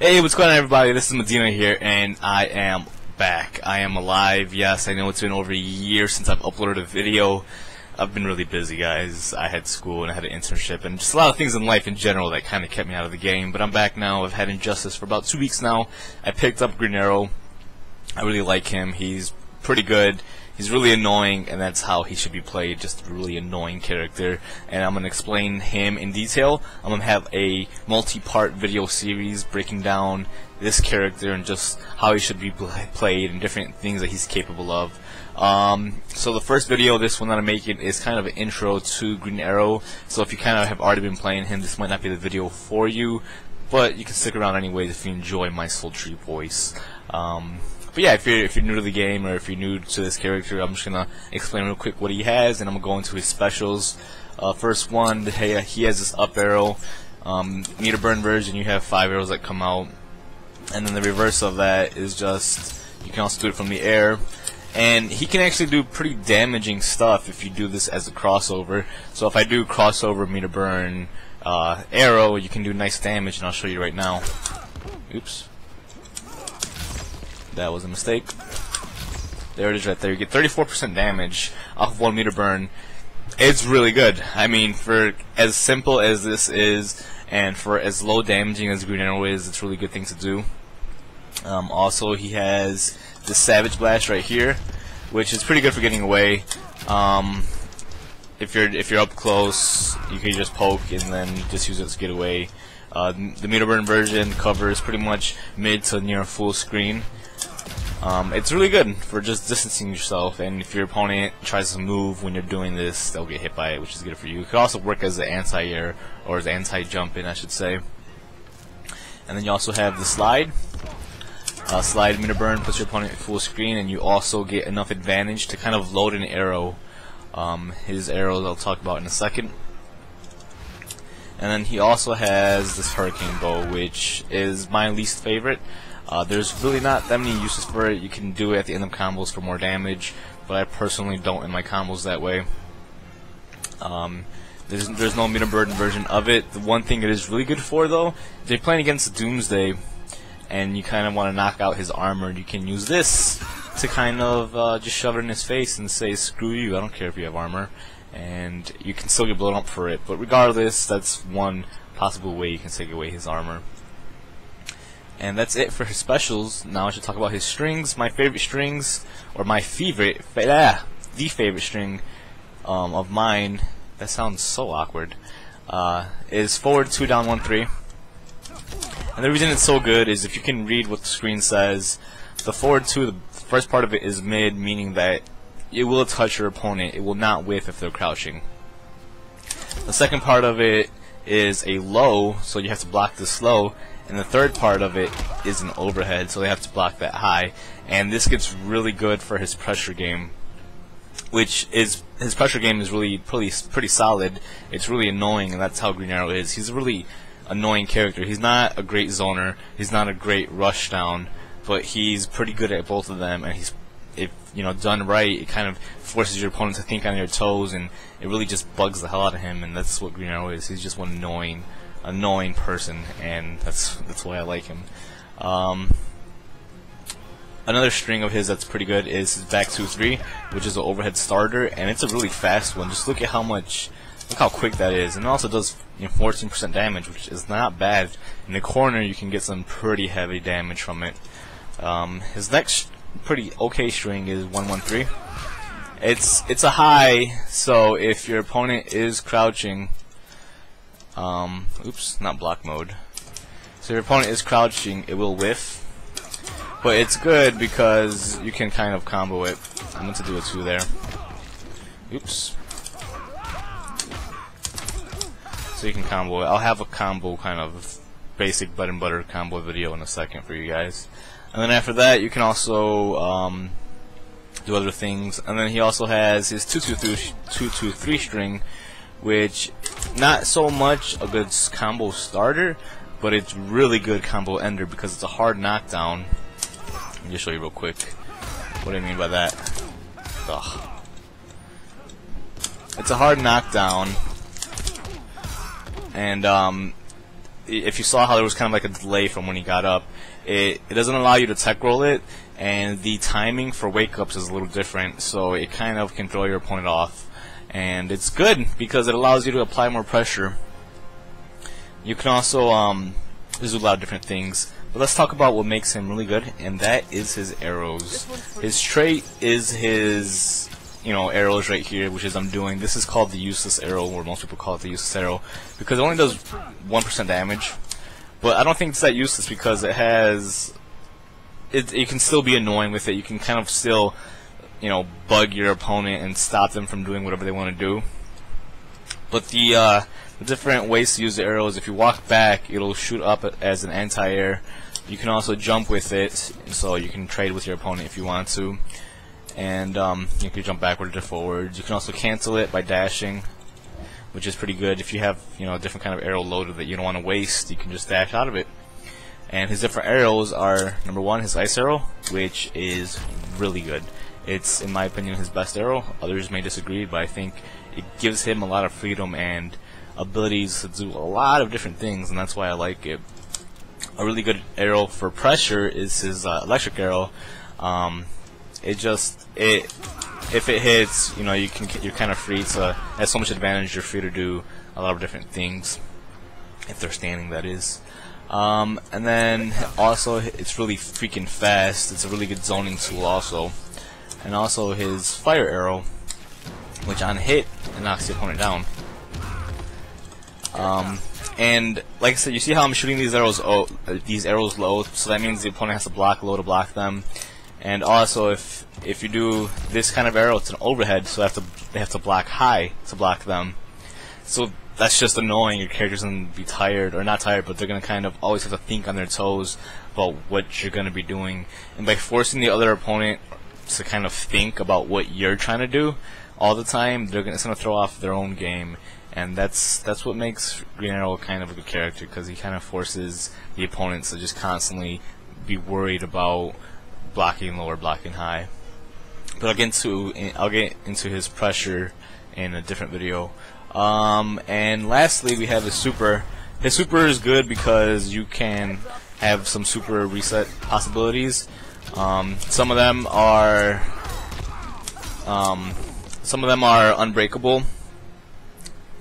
Hey, what's going on, everybody? This is Medina here, and I am back. I am alive. Yes, I know it's been over a year since I've uploaded a video. I've been really busy, guys. I had school and I had an internship and just a lot of things in life in general that kind of kept me out of the game. But I'm back now. I've had Injustice for about 2 weeks now. I picked up Green Arrow. I really like him. He's pretty good. He's really annoying, and that's how he should be played, just a really annoying character. And I'm going to explain him in detail. I'm going to have a multi-part video series breaking down this character and just how he should be played and different things that he's capable of. So the first video, this one that I'm making, is kind of an intro to Green Arrow. So if you kind of have already been playing him, this might not be the video for you, but you can stick around anyways if you enjoy my sultry voice. But yeah, if you're new to the game or if you're new to this character, I'm just gonna explain real quick what he has, and I'm gonna go into his specials. First one, he has this up arrow. Meter burn version, you have 5 arrows that come out, and then the reverse of that is just you can also do it from the air. And he can actually do pretty damaging stuff if you do this as a crossover. So if I do crossover meter burn arrow, you can do nice damage, and I'll show you right now. Oops. That was a mistake. There it is right there. You get 34% damage off of 1 meter burn. It's really good. I mean, for as simple as this is, and for as low damaging as Green Arrow is, it's a really good thing to do. Also, he has the Savage Blast right here, which is pretty good for getting away. If you're up close, you can just poke and then just use it to get away. The meter burn version covers pretty much mid to near full screen. It's really good for just distancing yourself, and if your opponent tries to move when you're doing this, they'll get hit by it, which is good for you. It could also work as an anti-air, or as anti-jumping, I should say. And then you also have the slide. Slide meter burn puts your opponent at full screen, and you also get enough advantage to kind of load an arrow. His arrows I'll talk about in a second. And then he also has this Hurricane Bow, which is my least favorite. There's really not that many uses for it. You can do it at the end of combos for more damage, but I personally don't in my combos that way. There's no meter burn version of it. The one thing it is really good for, though, if you're playing against Doomsday and you kind of want to knock out his armor, you can use this to kind of just shove it in his face and say, screw you, I don't care if you have armor, and you can still get blown up for it. But regardless, that's one possible way you can take away his armor. And that's it for his specials. Now I should talk about his strings. My favorite strings, or my favorite, the favorite string of mine, that sounds so awkward, is forward 2, down 1, 3. And the reason it's so good is if you can read what the screen says, the forward 2, the first part of it is mid, meaning that it will touch your opponent. It will not whiff if they're crouching. The second part of it is a low, so you have to block this low. And the third part of it is an overhead, so they have to block that high. And this gets really good for his pressure game, which is, his pressure game is really pretty solid. It's really annoying, and that's how Green Arrow is. He's a really annoying character. He's not a great zoner, he's not a great rush down, but he's pretty good at both of them. And he's, if done right, it kind of forces your opponent to think on their toes, and it really just bugs the hell out of him. And that's what Green Arrow is. He's just one annoying person, and that's why I like him. Another string of his that's pretty good is his back 2-3, which is an overhead starter, and it's a really fast one. Just look how quick that is, and it also does 14% damage, which is not bad. In the corner, you can get some pretty heavy damage from it. His next pretty okay string is 1-1-3. It's a high, so if your opponent is crouching, oops, not block mode. So your opponent is crouching, it will whiff, but it's good because you can kind of combo it. I meant to do a 2 there. Oops. So you can combo it. I'll have a combo, kind of basic bread and butter combo video in a second for you guys. And then after that, you can also do other things. And then he also has his 2-2-3 string, which not so much a good combo starter, but it's really good combo ender because it's a hard knockdown. Let me just show you real quick what I mean by that. Ugh. It's a hard knockdown, and if you saw how there was kind of like a delay from when he got up, it doesn't allow you to tech roll it, and the timing for wake ups is a little different, so it kind of can throw your opponent off. And it's good because it allows you to apply more pressure. You can also there's a lot of different things, but let's talk about what makes him really good, and that is his arrows. His trait is his arrows right here, which is I'm doing. This is called the useless arrow, or most people call it the useless arrow, because it only does 1% damage. But I don't think it's that useless because it has. You can still be annoying with it. You can kind of still, bug your opponent and stop them from doing whatever they want to do. But the different ways to use the arrows, if you walk back, it'll shoot up as an anti-air. You can also jump with it, so you can trade with your opponent if you want to. And you can jump backwards or forwards. You can also cancel it by dashing, which is pretty good. If you have a different kind of arrow loaded that you don't want to waste, you can just dash out of it. And his different arrows are, number one, his ice arrow, which is really good. It's, in my opinion, his best arrow. Others may disagree, but I think it gives him a lot of freedom and abilities to do a lot of different things, and that's why I like it. A really good arrow for pressure is his electric arrow. If it hits, you're kind of free to. It has so much advantage. You're free to do a lot of different things if they're standing, that is. And then also it's really freaking fast. It's a really good zoning tool also. And also his fire arrow, which on hit it knocks the opponent down. And like I said, you see how I'm shooting these arrows low, so that means the opponent has to block low to block them. And also if you do this kind of arrow, it's an overhead, so they have to block high to block them. So that's just annoying. Your character's gonna be tired, or not tired, but they're gonna kind of always have to think on their toes about what you're gonna be doing. And by forcing the other opponent to kind of think about what you're trying to do all the time, it's gonna throw off their own game. And that's what makes Green Arrow kind of a good character, because he kind of forces the opponents to just constantly be worried about blocking low or blocking high. But I'll get into his pressure in a different video. And lastly, we have his super. His super is good because you can have some super reset possibilities. Some of them are unbreakable,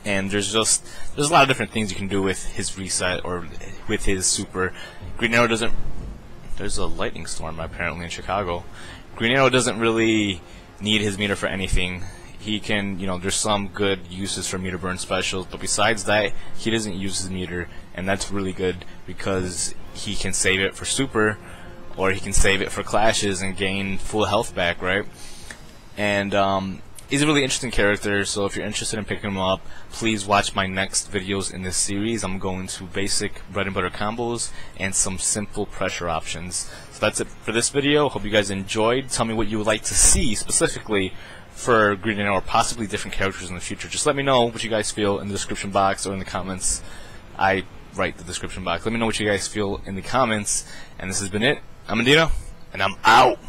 and there's a lot of different things you can do with his reset or with his super. Green Arrow doesn't. There's a lightning storm apparently in Chicago. Green Arrow doesn't really need his meter for anything. He can, there's some good uses for meter burn specials, but besides that, he doesn't use his meter, and that's really good because he can save it for super, or he can save it for clashes and gain full health back, right? And he's a really interesting character, so if you're interested in picking him up, please watch my next videos in this series. I'm going to basic bread and butter combos and some simple pressure options. So that's it for this video. Hope you guys enjoyed. Tell me what you would like to see specifically for Green Arrow or possibly different characters in the future. Just let me know what you guys feel in the description box or in the comments. I write the description box. Let me know what you guys feel in the comments. And this has been it. I'm Medina, and I'm out.